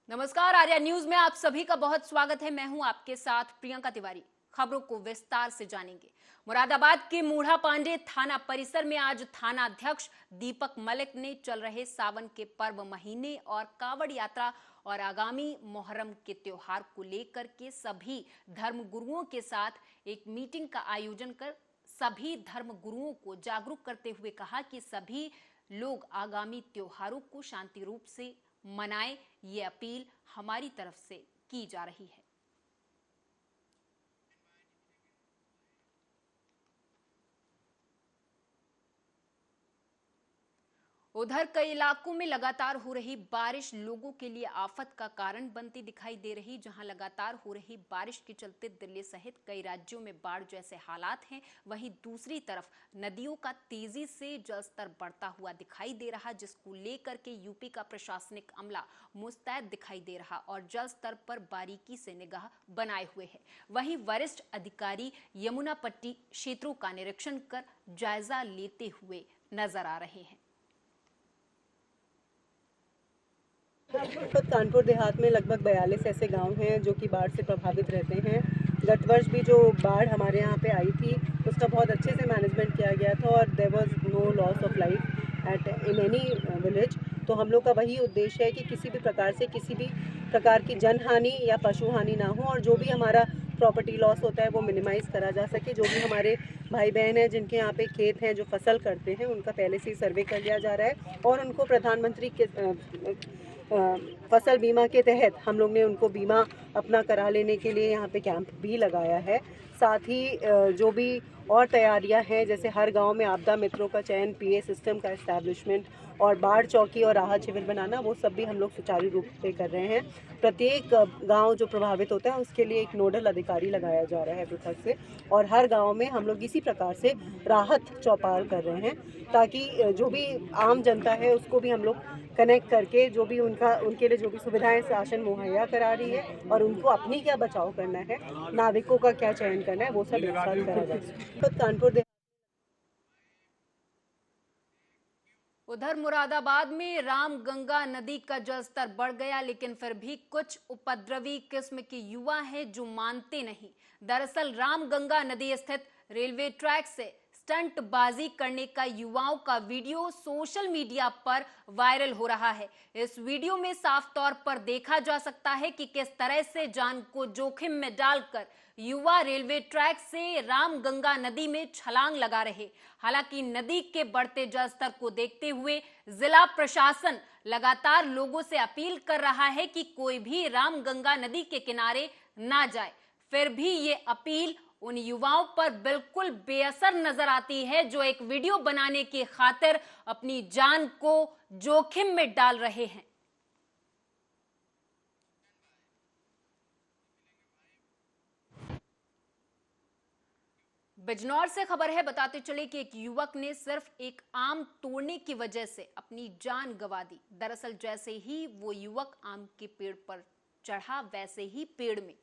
नमस्कार, आर्या न्यूज में आप सभी का बहुत स्वागत है। मैं हूं आपके साथ प्रियंका तिवारी। खबरों को विस्तार से जानेंगे। मुरादाबाद के मूढ़ा पांडे थाना परिसर में आज थाना अध्यक्ष दीपक मलिक ने चल रहे सावन के पर्व महीने और कावड़ यात्रा और आगामी मोहर्रम के त्योहार को लेकर के सभी धर्म गुरुओं के साथ एक मीटिंग का आयोजन कर सभी धर्म गुरुओं को जागरूक करते हुए कहा कि सभी लोग आगामी त्योहारों को शांति रूप से मनाएं। ये अपील हमारी तरफ से की जा रही है। उधर कई इलाकों में लगातार हो रही बारिश लोगों के लिए आफत का कारण बनती दिखाई दे रही। जहां लगातार हो रही बारिश के चलते दिल्ली सहित कई राज्यों में बाढ़ जैसे हालात हैं, वहीं दूसरी तरफ नदियों का तेजी से जलस्तर बढ़ता हुआ दिखाई दे रहा, जिसको लेकर के यूपी का प्रशासनिक अमला मुस्तैद दिखाई दे रहा और जल स्तर पर बारीकी से निगाह बनाए हुए है। वहीं वरिष्ठ अधिकारी यमुना पट्टी क्षेत्रों का निरीक्षण कर जायजा लेते हुए नजर आ रहे हैं। कानपुर देहात में लगभग 42 ऐसे गांव हैं जो कि बाढ़ से प्रभावित रहते हैं। गत वर्ष भी जो बाढ़ हमारे यहाँ पे आई थी उसका बहुत अच्छे से मैनेजमेंट किया गया था और there was no loss of life in any village. तो हम लोग का वही उद्देश्य है कि किसी भी प्रकार से किसी भी प्रकार की जनहानि या पशु हानि ना हो और जो भी हमारा प्रॉपर्टी लॉस होता है वो मिनिमाइज़ करा जा सके। जो भी हमारे भाई बहन हैं जिनके यहाँ पे खेत हैं जो फसल करते हैं उनका पहले से ही सर्वे कर लिया जा रहा है और उनको प्रधानमंत्री के फसल बीमा के तहत हम लोग ने उनको बीमा अपना करा लेने के लिए यहाँ पे कैंप भी लगाया है। साथ ही जो भी और तैयारियां हैं, जैसे हर गांव में आपदा मित्रों का चयन, पीए सिस्टम का एस्टैब्लिशमेंट और बाढ़ चौकी और राहत शिविर बनाना, वो सब भी हम लोग सुचारू रूप से कर रहे हैं। प्रत्येक गांव जो प्रभावित होता है उसके लिए एक नोडल अधिकारी लगाया जा रहा है पृथक से और हर गांव में हम लोग इसी प्रकार से राहत चौपाल कर रहे हैं ताकि जो भी आम जनता है उसको भी हम लोग कनेक्ट करके जो भी उनके लिए जो भी सुविधाएं शासन मुहैया करा रही है और उनको अपनी क्या बचाव करना है, नाविकों का क्या चयन करना है, वो सब एक साथ करा जाए। कानपुर उधर मुरादाबाद में रामगंगा नदी का जलस्तर बढ़ गया, लेकिन फिर भी कुछ उपद्रवी किस्म के युवा हैं जो मानते नहीं। दरअसल रामगंगा नदी स्थित रेलवे ट्रैक से स्टंटबाजी करने का युवाओं का वीडियो सोशल मीडिया पर वायरल हो रहा है। इस वीडियो में साफ तौर पर देखा जा सकता है कि किस तरह से जान को जोखिम में डालकर युवा रेलवे ट्रैक से रामगंगा नदी में छलांग लगा रहे। हालांकि नदी के बढ़ते जलस्तर को देखते हुए जिला प्रशासन लगातार लोगों से अपील कर रहा है कि कोई भी रामगंगा नदी के किनारे ना जाए। फिर भी ये अपील उन युवाओं पर बिल्कुल बेअसर नजर आती है जो एक वीडियो बनाने की खातिर अपनी जान को जोखिम में डाल रहे हैं। बिजनौर से खबर है, बताते चले कि एक युवक ने सिर्फ एक आम तोड़ने की वजह से अपनी जान गंवा दी। दरअसल जैसे ही वो युवक आम के पेड़ पर चढ़ा, वैसे ही पेड़ में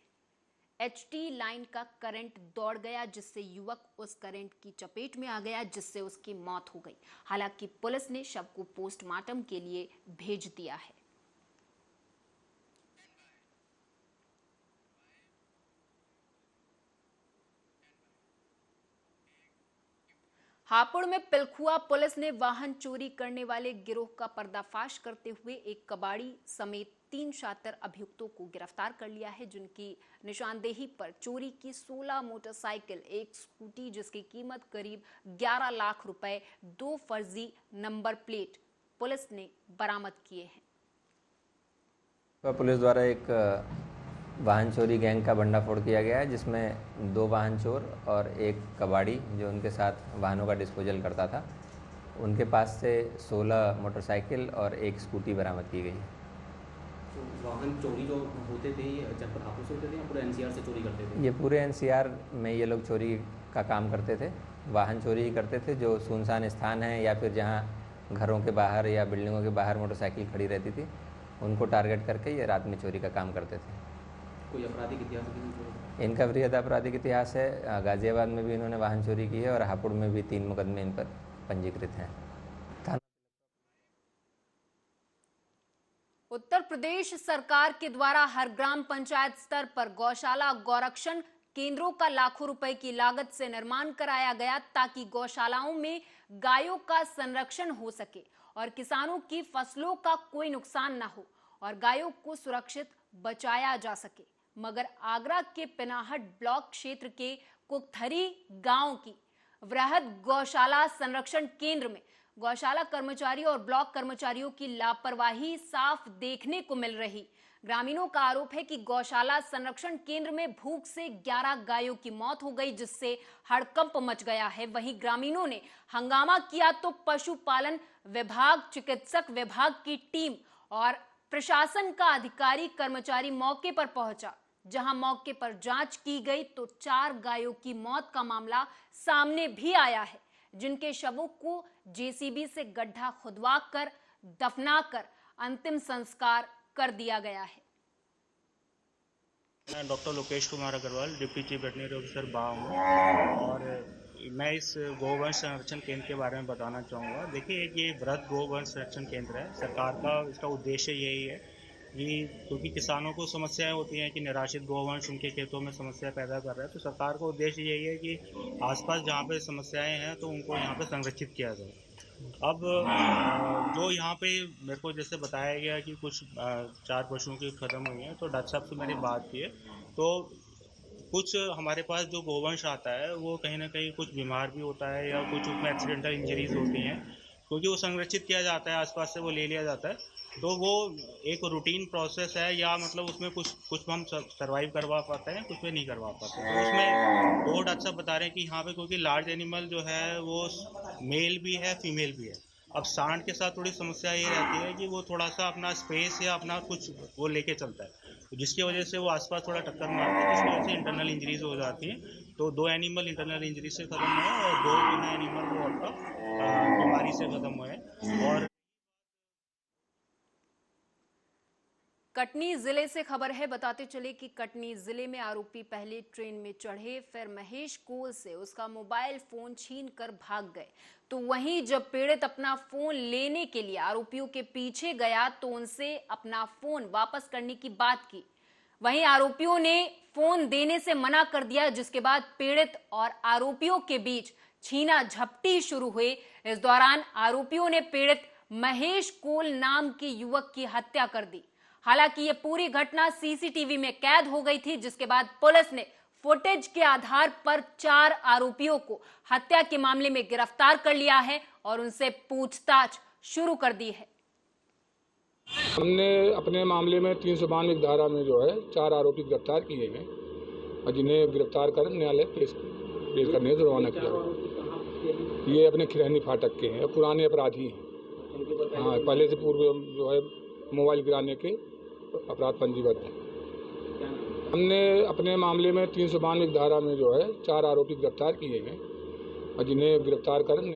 एचटी लाइन का करंट दौड़ गया, जिससे युवक उस करंट की चपेट में आ गया, जिससे उसकी मौत हो गई। हालांकि पुलिस ने शव को पोस्टमार्टम के लिए भेज दिया है। हापुड़ में पिलखुआ पुलिस ने वाहन चोरी करने वाले गिरोह का पर्दाफाश करते हुए एक कबाड़ी समेत 3 शातिर अभियुक्तों को गिरफ्तार कर लिया है, जिनकी निशानदेही पर चोरी की 16 मोटरसाइकिल, एक स्कूटी जिसकी कीमत करीब 11 लाख रुपए, 2 फर्जी नंबर प्लेट पुलिस ने बरामद किए हैं। पुलिस द्वारा एक वाहन चोरी गैंग का भंडाफोड़ किया गया है, जिसमें 2 वाहन चोर और एक कबाड़ी जो उनके साथ वाहनों का डिस्पोजल करता था, उनके पास से 16 मोटरसाइकिल और एक स्कूटी बरामद की गई है। तो वाहन चोरी जो होते थे ये जनपद हापुड़ से होते थे या पूरे एनसीआर से चोरी करते थे? ये पूरे एनसीआर में ये लोग चोरी का काम करते थे, वाहन चोरी ही करते थे। जो सुनसान स्थान है या फिर जहाँ घरों के बाहर या बिल्डिंगों के बाहर मोटरसाइकिल खड़ी रहती थी, उनको टारगेट करके ये रात में चोरी का काम करते थे। कोई आपराधिक इतिहास है? इनका वृहद आपराधिक इतिहास है। गाजियाबाद में भी इन्होंने वाहन चोरी की है और हापुड़ में भी 3 मुकदमे इन पर पंजीकृत हैं। उत्तर प्रदेश सरकार के द्वारा हर ग्राम पंचायत स्तर पर गौशाला गौरक्षण केंद्रों का लाखों रुपए की लागत से निर्माण कराया गया ताकि गौशालाओं में गायों का संरक्षण हो सके और किसानों की फसलों का कोई नुकसान ना हो और गायों को सुरक्षित बचाया जा सके। मगर आगरा के पिनाहट ब्लॉक क्षेत्र के कुकथरी गांव की वृहद गौशाला संरक्षण केंद्र में गौशाला कर्मचारी और ब्लॉक कर्मचारियों की लापरवाही साफ देखने को मिल रही। ग्रामीणों का आरोप है कि गौशाला संरक्षण केंद्र में भूख से 11 गायों की मौत हो गई, जिससे हड़कंप मच गया है। वहीं ग्रामीणों ने हंगामा किया तो पशुपालन विभाग, चिकित्सक विभाग की टीम और प्रशासन का अधिकारी कर्मचारी मौके पर पहुंचा। जहां मौके पर जांच की गई तो 4 गायों की मौत का मामला सामने भी आया है, जिनके शवों को जेसीबी से गड्ढा खुदवा कर दफनाकर अंतिम संस्कार कर दिया गया है। मैं doctor Lokesh Kumar Agarwal, deputy chief veterinary officer बा हूँ और मैं इस गोवंश संरक्षण केंद्र के बारे में बताना चाहूँगा। देखिए, ये वृहद गोवंश संरक्षण केंद्र है। सरकार का इसका उद्देश्य यही है कि क्योंकि किसानों को समस्याएं होती हैं कि निराश्रित गोवंश उनके खेतों में समस्या पैदा कर रहा है, तो सरकार का उद्देश्य यही है कि आसपास जहाँ पे समस्याएं हैं तो उनको यहाँ पे संरक्षित किया जाए। अब जो यहाँ पे मेरे को जैसे बताया गया कि कुछ 4 पशुओं की ख़त्म हुई हैं, तो डॉक्टर साहब से मैंने बात की है, तो कुछ हमारे पास जो गोवंश आता है वो कहीं ना कहीं कुछ बीमार भी होता है या कुछ उसमें एक्सीडेंटल इंजरीज होती हैं, क्योंकि वो संरक्षित किया जाता है, आसपास से वो ले लिया जाता है, तो वो एक रूटीन प्रोसेस है या मतलब उसमें कुछ हम सर्वाइव करवा पाते हैं, कुछ में नहीं करवा पाते। तो उसमें 2 डॉक्टर साहब बता रहे हैं कि यहाँ पे क्योंकि लार्ज एनिमल जो है वो मेल भी है, फीमेल भी है। अब सांड के साथ थोड़ी समस्या ये रहती है कि वो थोड़ा सा अपना स्पेस या अपना कुछ वो लेके चलता है, तो जिसकी वजह से वो आसपास थोड़ा टक्कर मारता है, जिसकी वजह से इंटरनल इंजरीज हो जाती हैं। तो 2 एनिमल इंटरनल इंजरी से ख़त्म हुए और 2 जो है एनिमल वो आपका बीमारी से ख़त्म हुए। और कटनी जिले से खबर है, बताते चले कि कटनी जिले में आरोपी पहले ट्रेन में चढ़े, फिर महेश कोल से उसका मोबाइल फोन छीन कर भाग गए। तो वहीं जब पीड़ित अपना फोन लेने के लिए आरोपियों के पीछे गया तो उनसे अपना फोन वापस करने की बात की। वहीं आरोपियों ने फोन देने से मना कर दिया, जिसके बाद पीड़ित और आरोपियों के बीच छीना झपटी शुरू हुई। इस दौरान आरोपियों ने पीड़ित महेश कोल नाम के युवक की हत्या कर दी। हालांकि ये पूरी घटना सीसीटीवी में कैद हो गई थी, जिसके बाद पुलिस ने फुटेज के आधार पर 4 आरोपियों को हत्या के मामले में गिरफ्तार कर लिया है और उनसे पूछताछ शुरू कर दी है। हमने अपने मामले में 392 धारा में जो है 4 आरोपी गिरफ्तार किए हैं और जिन्हें गिरफ्तार कर न्यायालय पेश करने से रवाना किया। ये अपने खिरहनी फाटक के हैं, पुराने अपराधी हैं। हाँ, पहले से पूर्व जो है मोबाइल गिराने के अपराध पंजीबद्ध है। हमने अपने मामले में 392 धारा में जो है 4 आरोपी गिरफ्तार किए हैं और जिन्हें गिरफ्तार कर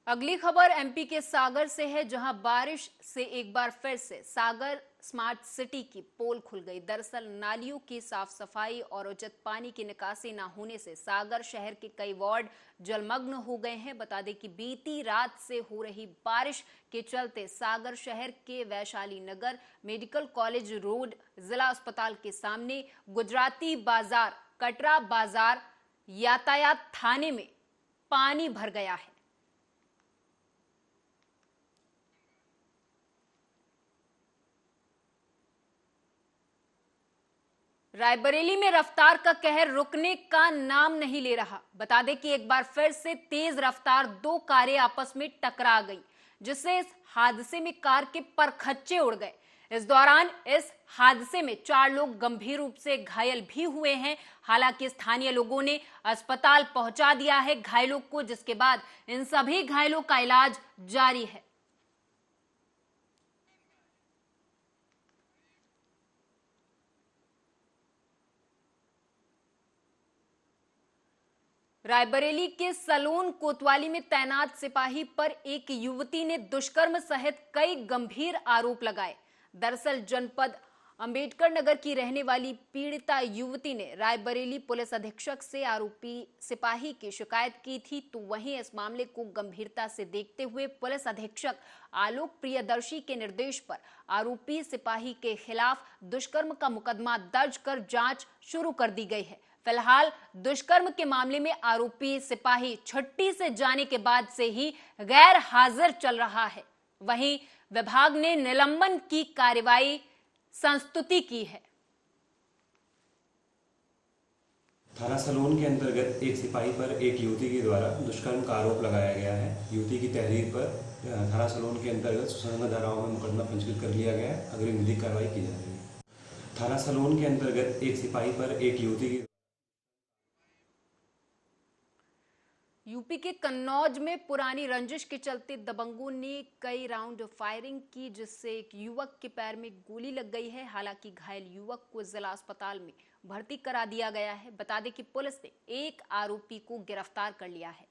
अगली खबर एमपी के सागर से है, जहां बारिश से एक बार फिर से सागर स्मार्ट सिटी की पोल खुल गई। दरअसल नालियों की साफ सफाई और उचित पानी की निकासी न होने से सागर शहर के कई वार्ड जलमग्न हो गए हैं। बता दें कि बीती रात से हो रही बारिश के चलते सागर शहर के वैशाली नगर, मेडिकल कॉलेज रोड, जिला अस्पताल के सामने, गुजराती बाजार, कटरा बाजार, यातायात थाने में पानी भर गया है। रायबरेली में रफ्तार का कहर रुकने का नाम नहीं ले रहा। बता दें कि एक बार फिर से तेज रफ्तार 2 कारें आपस में टकरा गई, जिससे इस हादसे में कार के परखच्चे उड़ गए। इस दौरान इस हादसे में 4 लोग गंभीर रूप से घायल भी हुए हैं। हालांकि स्थानीय लोगों ने अस्पताल पहुंचा दिया है घायलों को, जिसके बाद इन सभी घायलों का इलाज जारी है। रायबरेली के सलोन कोतवाली में तैनात सिपाही पर एक युवती ने दुष्कर्म सहित कई गंभीर आरोप लगाए। दरअसल जनपद अंबेडकर नगर की रहने वाली पीड़िता युवती ने रायबरेली पुलिस अधीक्षक से आरोपी सिपाही की शिकायत की थी। तो वहीं इस मामले को गंभीरता से देखते हुए पुलिस अधीक्षक आलोक प्रियदर्शी के निर्देश पर आरोपी सिपाही के खिलाफ दुष्कर्म का मुकदमा दर्ज कर जांच शुरू कर दी गई है। फिलहाल दुष्कर्म के मामले में आरोपी सिपाही छुट्टी से जाने के बाद से ही गैर हाजिर चल रहा है। वहीं विभाग ने निलंबन की कार्रवाई संस्तुति की है। थाना सलोन के अंतर्गत एक सिपाही पर एक युवती के द्वारा दुष्कर्म का आरोप लगाया गया है। युवती की तहरीर पर थाना सलोन के अंतर्गत सुसंगत धाराओं में मुकदमा पंजीकृत कर लिया गया है। अग्रिम विधिक कार्रवाई की जा रही है। थाना सलोन के अंतर्गत एक सिपाही पर एक युवती की यूपी के कन्नौज में पुरानी रंजिश के चलते दबंगों ने कई राउंड फायरिंग की, जिससे एक युवक के पैर में गोली लग गई है। हालांकि घायल युवक को जिला अस्पताल में भर्ती करा दिया गया है। बता दें कि पुलिस ने एक आरोपी को गिरफ्तार कर लिया है।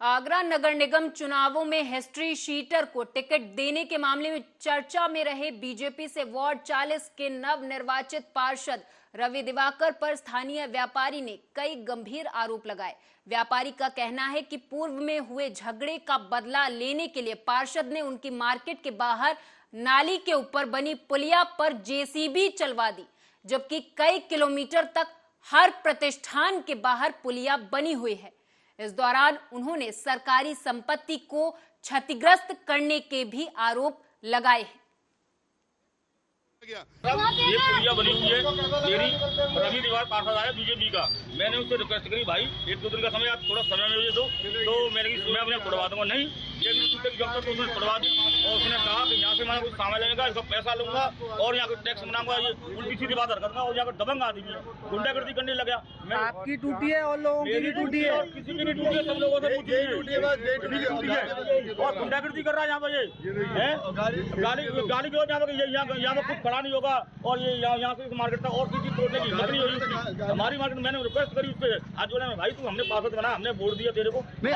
आगरा नगर निगम चुनावों में हिस्ट्री शीटर को टिकट देने के मामले में चर्चा में रहे बीजेपी से वार्ड 40 के नवनिर्वाचित पार्षद रवि दिवाकर पर स्थानीय व्यापारी ने कई गंभीर आरोप लगाए। व्यापारी का कहना है कि पूर्व में हुए झगड़े का बदला लेने के लिए पार्षद ने उनकी मार्केट के बाहर नाली के ऊपर बनी पुलिया पर जेसीबी चलवा दी, जबकि कई किलोमीटर तक हर प्रतिष्ठान के बाहर पुलिया बनी हुई है। इस दौरान उन्होंने सरकारी संपत्ति को क्षतिग्रस्त करने के भी आरोप लगाए हैं। ये पुलिया बनी हुई है मेरी रवि दिवाकर पार्षद आया बीजेपी का। मैंने उससे रिक्वेस्ट करी, भाई 1-2 दिन का समय, आप थोड़ा समय मुझे दो, तो मैं अपने छुड़वा दूंगा। नहीं, ये जब तक उसने छुड़वा दी और उसने कहा कि यहाँ से मैं कुछ सामान लेगा, इसका पैसा लूंगा और यहाँ कुछ टैक्स बनाऊंगा। ये उल्टी सीधी बात हरकत और यहाँ पर दबंग आदमी है, गुंडागर्दी करने लगा। आपकी टूटी है और लोगों की भी टूटी है, और किसी की नहीं टूटी है, सब लोगों से टूटी है और गुंडागर्दी कर रहा है यहाँ पर। ये गाली गलौज यहाँ पर कुछ खड़ा नहीं होगा और ये यहाँ से मार्केट तक और किसी तोड़ने की हिम्मत नहीं होगी। हमारी मार्केट मैंने रिक्वेस्ट करी उससे, आज बोले भाई तू हमने पार्षद बना, हमने वोट दिया तेरे को। नहीं,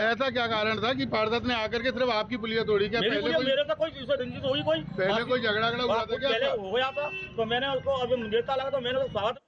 ऐसा क्या कारण था कि पार्षद ने आकर के सिर्फ आपकी पुलिया तोड़ी? क्या मेरे तो कोई रंजिश हुई, कोई पहले कोई झगड़ा हुआ था क्या? पहले हो गया था, तो मैंने उसको अभी देता लगा तो मैंने तो स्वागत।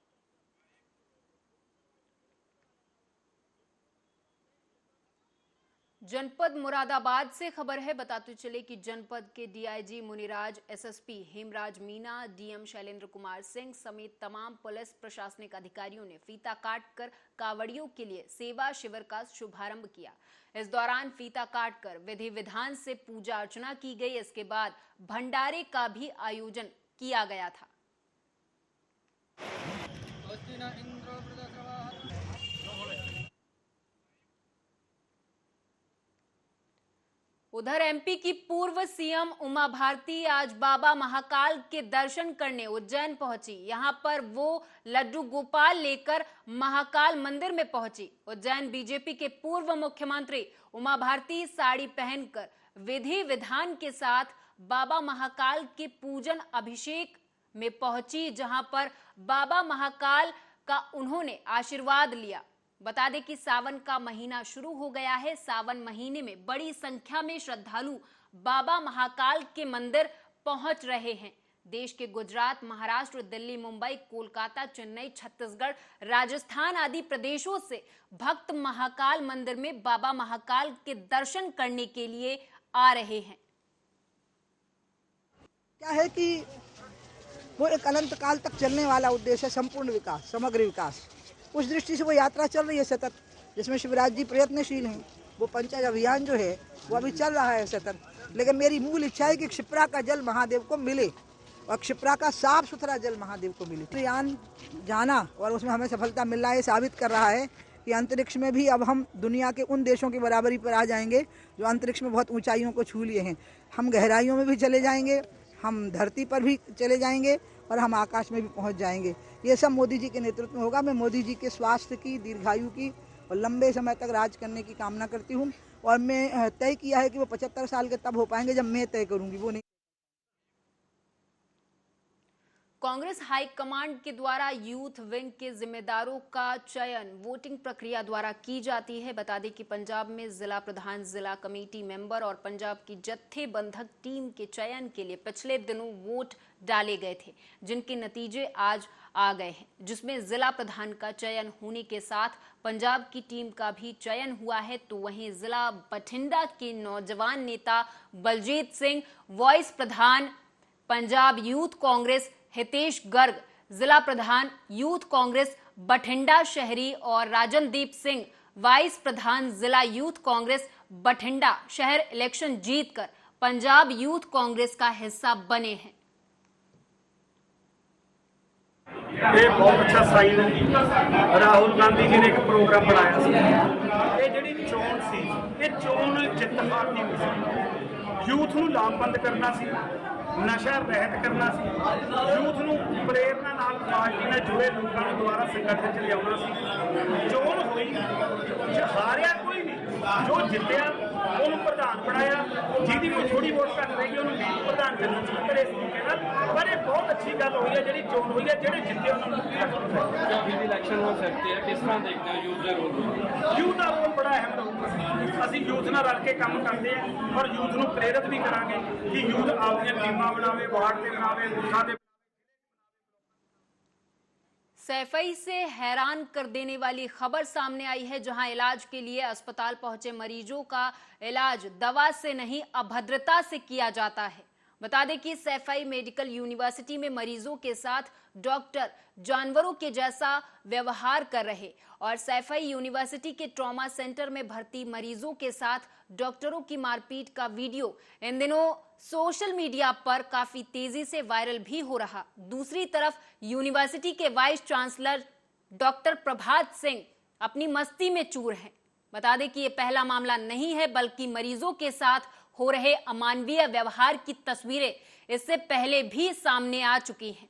जनपद मुरादाबाद से खबर है। बताते चले कि जनपद के डीआईजी मुनिराज, एसएसपी हेमराज मीना, डीएम शैलेंद्र कुमार सिंह समेत तमाम पुलिस प्रशासनिक अधिकारियों ने फीता काटकर कावड़ियों के लिए सेवा शिविर का शुभारंभ किया। इस दौरान फीता काटकर विधि विधान से पूजा अर्चना की गई। इसके बाद भंडारे का भी आयोजन किया गया था। उधर एमपी की पूर्व सीएम उमा भारती आज बाबा महाकाल के दर्शन करने उज्जैन पहुंची। यहां पर वो लड्डू गोपाल लेकर महाकाल मंदिर में पहुंची। उज्जैन बीजेपी के पूर्व मुख्यमंत्री उमा भारती साड़ी पहनकर विधि विधान के साथ बाबा महाकाल के पूजन अभिषेक में पहुंची, जहां पर बाबा महाकाल का उन्होंने आशीर्वाद लिया। बता दें कि सावन का महीना शुरू हो गया है। सावन महीने में बड़ी संख्या में श्रद्धालु बाबा महाकाल के मंदिर पहुंच रहे हैं। देश के गुजरात, महाराष्ट्र, दिल्ली, मुंबई, कोलकाता, चेन्नई, छत्तीसगढ़, राजस्थान आदि प्रदेशों से भक्त महाकाल मंदिर में बाबा महाकाल के दर्शन करने के लिए आ रहे हैं। क्या है कि वो एक अनंत काल तक चलने वाला उद्देश्य है, संपूर्ण विकास, समग्र विकास। उस दृष्टि से वो यात्रा चल रही है सतत, जिसमें शिवराज जी प्रयत्नशील हैं। वो पंचायत अभियान जो है वो अभी चल रहा है सतत। लेकिन मेरी मूल इच्छा है कि क्षिप्रा का जल महादेव को मिले और क्षिप्रा का साफ सुथरा जल महादेव को मिले। यान जाना और उसमें हमें सफलता मिल रहा है, साबित कर रहा है कि अंतरिक्ष में भी अब हम दुनिया के उन देशों की बराबरी पर आ जाएंगे जो अंतरिक्ष में बहुत ऊंचाइयों को छू लिए हैं। हम गहराइयों में भी चले जाएंगे, हम धरती पर भी चले जाएंगे और हम आकाश में भी पहुंच जाएंगे। ये सब मोदी जी के नेतृत्व में होगा। मैं मोदी जी के स्वास्थ्य की, दीर्घायु की और लंबे समय तक राज करने की कामना करती हूँ। और मैं तय किया है कि वो 75 साल के तब हो पाएंगे जब मैं तय करूँगी, वो नहीं। कांग्रेस हाईकमांड के द्वारा यूथ विंग के जिम्मेदारों का चयन वोटिंग प्रक्रिया द्वारा की जाती है। बता दें कि पंजाब में जिला प्रधान, जिला कमेटी मेंबर और पंजाब की जत्थेबंधक टीम के चयन के लिए पिछले दिनों वोट डाले गए थे, जिनके नतीजे आज आ गए हैं, जिसमें जिला प्रधान का चयन होने के साथ पंजाब की टीम का भी चयन हुआ है। तो वहीं जिला बठिंडा के नौजवान नेता बलजीत सिंह, वाइस प्रधान पंजाब यूथ कांग्रेस हितेश गर्ग, जिला प्रधान यूथ कांग्रेस बठिंडा शहरी और राजनदीप सिंह, वाइस प्रधान जिला यूथ कांग्रेस बठिंडा शहर इलेक्शन जीतकर पंजाब यूथ कांग्रेस का हिस्सा बने हैं। ये बहुत अच्छा साइन है। राहुल गांधी जी ने एक प्रोग्राम बनाया सी। ये ਜਿਹੜੀ ਚੋਣ ਸੀ, ਇਹ ਚੋਣ ਜਿੱਤ ਹਾਰ ਦੀ ਸੀ। यूथ ਨੂੰ ਲਾਮਬੰਦ ਕਰਨਾ ਸੀ, नशा रहत करना सी, यूथ ਨੂੰ ਪ੍ਰੇਰਨਾ ਨਾਲ ਪਾਰਟੀ ਨਾਲ ਜੁੜੇ ਲੋਕਾਂ ਨੂੰ ਦੁਆਰਾ ਸੰਗਠਨ ਚ ਲਿਆਉਣਾ ਸੀ। ਚੋਣ ਹੋਈ, ਹਾਰਿਆ ਕੋਈ ਨਹੀਂ, ਜੋ ਜਿੱਤਿਆ ਉਹਨੂੰ ਪ੍ਰਧਾਨ ਬਣਾਇਆ, ਜਿਹਦੀ ਕੋਈ ਥੋੜੀ ਵੋਟ ਘੱਟ ਰਹੀ ਉਹਨੂੰ ਵੀ ਪ੍ਰਧਾਨ ਜਨਰਲ ਸਕੱਤਰ ਇਸ ਤਰੀਕੇ ਨਾਲ। ਪਰ ਇਹ ਬਹੁਤ ਅੱਛੀ ਗੱਲ ਹੋਈ ਹੈ ਜਿਹੜੀ ਚੋਣ ਹੋਈ ਹੈ, ਜਿਹੜੇ ਜਿੱਤੇ ਉਹਨਾਂ ਨੂੰ ਵੀ ਇਲੈਕਸ਼ਨ ਹੋ ਸਕਦੀ ਹੈ। ਕਿਸ ਤਰ੍ਹਾਂ ਦੇਖਦੇ ਹੋ यूथ ਦਾ ਰੋਲ? यूथ ਦਾ ਰੋਲ ਬੜਾ ਅਹਿਮ ਰਹੂਗਾ। ਅਸੀਂ यूथ ਨਾਲ ਰਲ ਕੇ ਕੰਮ ਕਰਦੇ ਹਾਂ, ਪਰ यूथ ਨੂੰ ਪ੍ਰੇਰਿਤ ਵੀ ਕਰਾਂਗੇ ਕਿ यूथ ਆਪਣੀਆਂ ਟੀਮਾਂ बनावे, वार्ड पे बनावे, बूथां पे। सैफई से हैरान कर देने वाली खबर सामने आई है, जहां इलाज के लिए अस्पताल पहुंचे मरीजों का इलाज दवा से नहीं अभद्रता से किया जाता है। बता दें कि सैफई मेडिकल यूनिवर्सिटी में मरीजों के साथ डॉक्टर जानवरों के जैसा व्यवहार कर रहे और सैफई यूनिवर्सिटी के ट्रॉमा सेंटर में भर्ती मरीजों के साथ डॉक्टरों की मारपीट का वीडियो इन दिनों सोशल मीडिया पर काफी तेजी से वायरल भी हो रहा। दूसरी तरफ यूनिवर्सिटी के वाइस चांसलर डॉक्टर प्रभात सिंह अपनी मस्ती में चूर हैं। बता दें कि ये पहला मामला नहीं है, बल्कि मरीजों के साथ हो रहे अमानवीय व्यवहार की तस्वीरें इससे पहले भी सामने आ चुकी हैं।